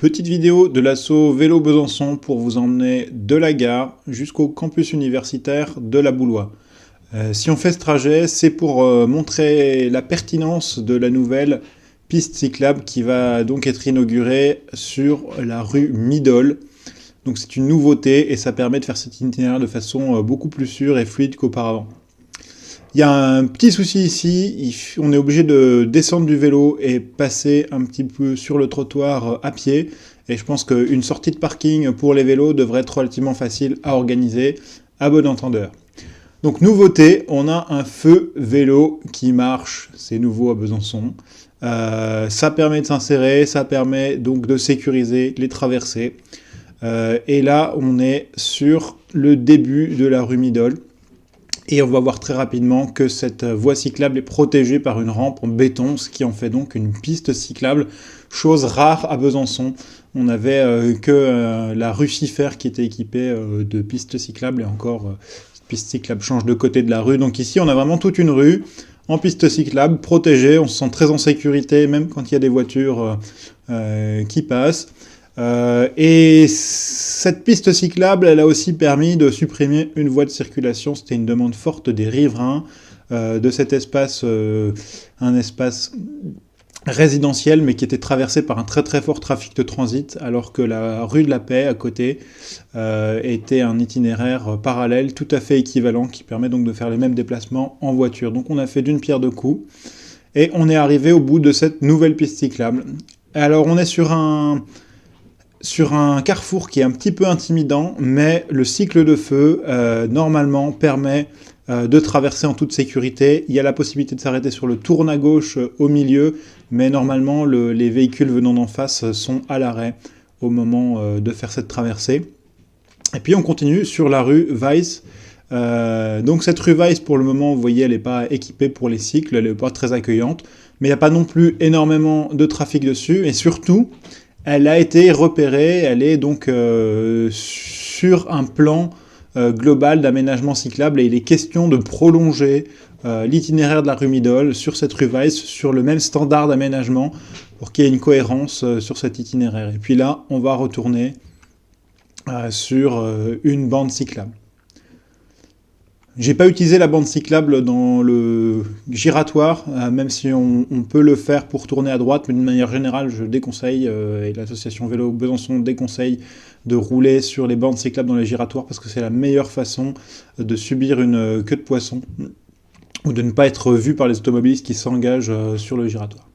Petite vidéo de l'asso Vélo Besançon pour vous emmener de la gare jusqu'au campus universitaire de la Boulois. Si on fait ce trajet, c'est pour montrer la pertinence de la nouvelle piste cyclable qui va donc être inaugurée sur la rue Midol. Donc c'est une nouveauté et ça permet de faire cet itinéraire de façon beaucoup plus sûre et fluide qu'auparavant. Il y a un petit souci ici, on est obligé de descendre du vélo et passer un petit peu sur le trottoir à pied. Et je pense qu'une sortie de parking pour les vélos devrait être relativement facile à organiser, à bon entendeur. Donc nouveauté, on a un feu vélo qui marche, c'est nouveau à Besançon. Ça permet de s'insérer, ça permet donc de sécuriser les traversées. Et là, on est sur le début de la rue Midol. Et on va voir très rapidement que cette voie cyclable est protégée par une rampe en béton, ce qui en fait donc une piste cyclable, chose rare à Besançon. On n'avait que la rue Schiffer qui était équipée de pistes cyclables, et encore, cette piste cyclable change de côté de la rue. Donc ici, on a vraiment toute une rue en piste cyclable, protégée, on se sent très en sécurité, même quand il y a des voitures qui passent. Et cette piste cyclable, elle a aussi permis de supprimer une voie de circulation. C'était une demande forte des riverains de cet espace, un espace résidentiel, mais qui était traversé par un très très fort trafic de transit, alors que la rue de la Paix, à côté, était un itinéraire parallèle, tout à fait équivalent, qui permet donc de faire les mêmes déplacements en voiture. Donc on a fait d'une pierre deux coups, et on est arrivé au bout de cette nouvelle piste cyclable. Alors on est sur un carrefour qui est un petit peu intimidant, mais le cycle de feu, normalement, permet de traverser en toute sécurité. Il y a la possibilité de s'arrêter sur le tourne à gauche au milieu, mais normalement, les véhicules venant d'en face sont à l'arrêt au moment de faire cette traversée. Et puis, on continue sur la rue Weiss. Donc, cette rue Weiss, pour le moment, vous voyez, elle n'est pas équipée pour les cycles, elle n'est pas très accueillante, mais il n'y a pas non plus énormément de trafic dessus, et surtout, elle a été repérée, elle est donc sur un plan global d'aménagement cyclable et il est question de prolonger l'itinéraire de la rue Midol sur cette rue Weiss, sur le même standard d'aménagement pour qu'il y ait une cohérence sur cet itinéraire. Et puis là, on va retourner sur une bande cyclable. J'ai pas utilisé la bande cyclable dans le giratoire, même si on peut le faire pour tourner à droite, mais d'une manière générale, je déconseille, et l'association Vélo Besançon déconseille de rouler sur les bandes cyclables dans les giratoires, parce que c'est la meilleure façon de subir une queue de poisson, ou de ne pas être vu par les automobilistes qui s'engagent sur le giratoire.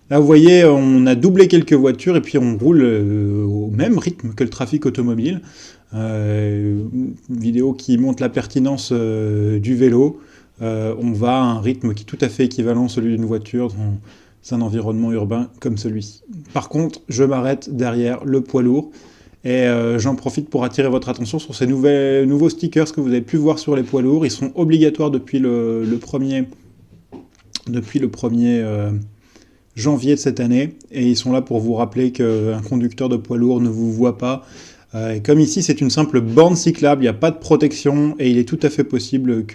Là, vous voyez, on a doublé quelques voitures, et puis on roule au même rythme que le trafic automobile. Vidéo qui montre la pertinence du vélo. On va à un rythme qui est tout à fait équivalent à celui d'une voiture dans un environnement urbain comme celui-ci. Par contre, je m'arrête derrière le poids lourd et j'en profite pour attirer votre attention sur ces nouveaux stickers que vous avez pu voir sur les poids lourds. Ils sont obligatoires depuis le 1er janvier de cette année et ils sont là pour vous rappeler qu'un conducteur de poids lourd ne vous voit pas. Comme ici, c'est une simple bande cyclable, il n'y a pas de protection et il est tout à fait possible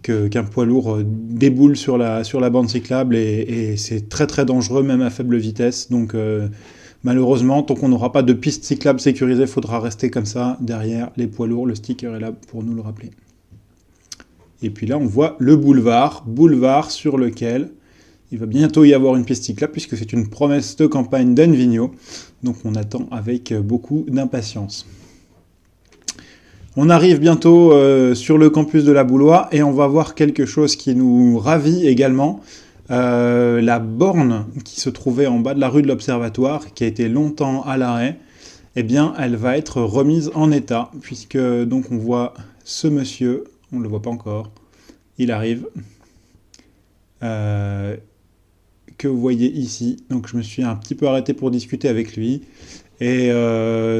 qu'un poids lourd déboule sur la bande cyclable et c'est très très dangereux, même à faible vitesse. Donc malheureusement, tant qu'on n'aura pas de piste cyclable sécurisée, il faudra rester comme ça derrière les poids lourds. Le sticker est là pour nous le rappeler. Et puis là, on voit le boulevard sur lequel il va bientôt y avoir une piste cyclable puisque c'est une promesse de campagne d'Anne Vigneault. Donc on attend avec beaucoup d'impatience. On arrive bientôt sur le campus de la Boulois et on va voir quelque chose qui nous ravit également. La borne qui se trouvait en bas de la rue de l'Observatoire, qui a été longtemps à l'arrêt, eh bien elle va être remise en état puisque donc on voit ce monsieur, on ne le voit pas encore, il arrive. Que vous voyez ici. Donc je me suis un petit peu arrêté pour discuter avec lui. Et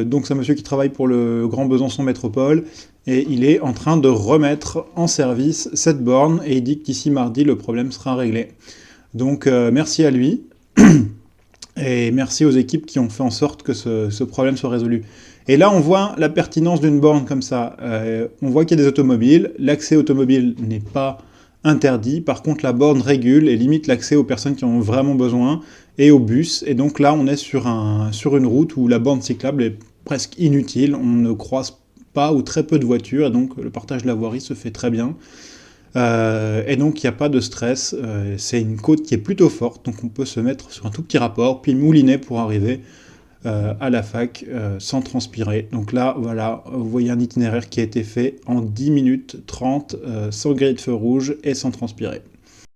donc c'est un monsieur qui travaille pour le Grand Besançon Métropole et il est en train de remettre en service cette borne et il dit que d'ici mardi le problème sera réglé. Donc merci à lui et merci aux équipes qui ont fait en sorte que ce problème soit résolu. Et là on voit la pertinence d'une borne comme ça. On voit qu'il y a des automobiles, l'accès automobile n'est pas interdit. Par contre, la borne régule et limite l'accès aux personnes qui en ont vraiment besoin et aux bus. Et donc là, on est sur une route où la borne cyclable est presque inutile. On ne croise pas ou très peu de voitures et donc le partage de la voirie se fait très bien. Et donc il n'y a pas de stress. C'est une côte qui est plutôt forte, donc on peut se mettre sur un tout petit rapport, puis mouliner pour arriver à la fac sans transpirer. Donc là, voilà, vous voyez un itinéraire qui a été fait en 10 minutes 30, sans grille de feu rouge et sans transpirer.